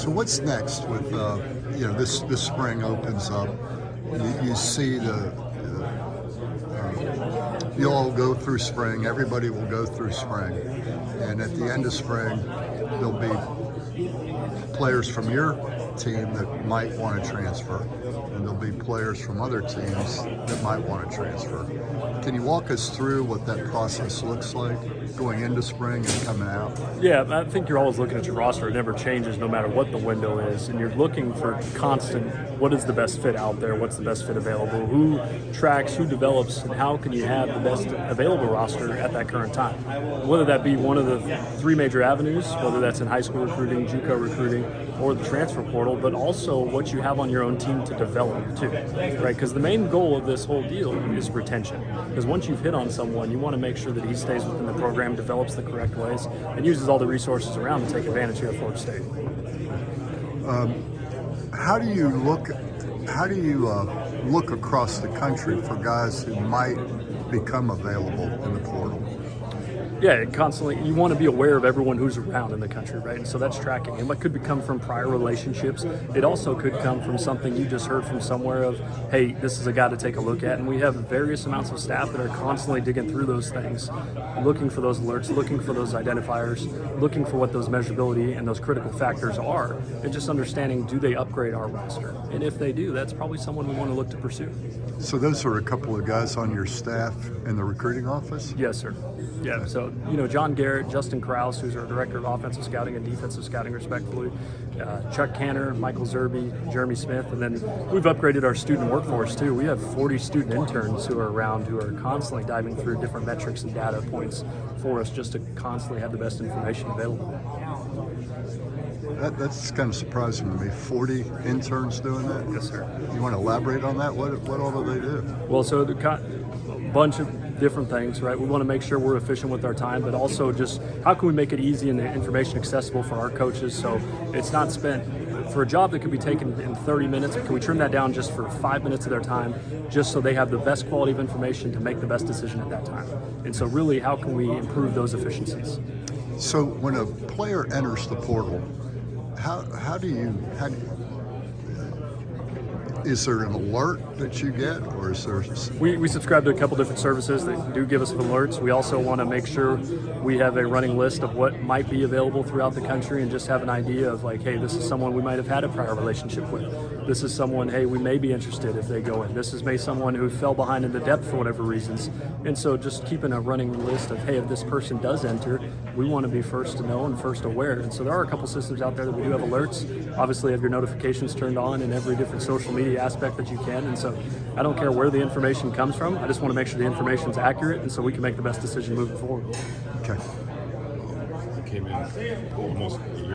So what's next with this spring opens up? You see you'll all go through spring. Everybody will go through spring, and at the end of spring, there'll be players from your team that might want to transfer, and there'll be players from other teams that might want to transfer. Can you walk us through what that process looks like going into spring and coming out? Yeah, I think you're always looking at your roster. It never changes no matter what the window is, and you're looking for constant, what is the best fit out there, what's the best fit available, who tracks, who develops, and how can you have the best available roster at that current time. Whether that be one of the three major avenues, whether that's in high school recruiting, JUCO recruiting, or the transfer portal, but also what you have on your own team to develop too, right? Because the main goal of this whole deal is retention. Because once you've hit on someone, you want to make sure that he stays within the program, develops the correct ways, and uses all the resources around to take advantage here at Florida State. How do you look across the country for guys who might become available in the portal? Yeah, constantly, you want to be aware of everyone who's around in the country, right? And so that's tracking. And what could come from prior relationships. It also could come from something you just heard from somewhere of, hey, this is a guy to take a look at. And we have various amounts of staff that are constantly digging through those things, looking for those alerts, looking for those identifiers, looking for what those measurability and those critical factors are, and just understanding, do they upgrade our roster? And if they do, that's probably someone we want to look to pursue. So those are a couple of guys on your staff in the recruiting office? Yes, sir. Yeah, so, John Garrett, Justin Krause, who's our Director of Offensive Scouting and Defensive Scouting, respectively, Chuck Canner, Michael Zerby, Jeremy Smith, and then we've upgraded our student workforce, too. We have 40 student interns who are around who are constantly diving through different metrics and data points for us just to constantly have the best information available. That's kind of surprising to me. 40 interns doing that? Yes, sir. You want to elaborate on that? What all do they do? Well, so a bunch of different things, right? We want to make sure we're efficient with our time, but also just how can we make it easy and the information accessible for our coaches so it's not spent for a job that could be taken in 30 minutes. Can we trim that down just for 5 minutes of their time just so they have the best quality of information to make the best decision at that time? And so really, how can we improve those efficiencies? So when a player enters the portal, how do you is there an alert that you get, or is there? We subscribe to a couple different services that do give us alerts. We also want to make sure we have a running list of what might be available throughout the country and just have an idea of like, hey, this is someone we might have had a prior relationship with. This is someone, hey, we may be interested if they go in. This is maybe someone who fell behind in the depth for whatever reasons. And so just keeping a running list of, hey, if this person does enter, we want to be first to know and first aware. And so there are a couple systems out there that we do have alerts. Obviously, have your notifications turned on in every different social media aspect that you can. And so I don't care where the information comes from. I just want to make sure the information is accurate and so we can make the best decision moving forward. Okay. Came in almost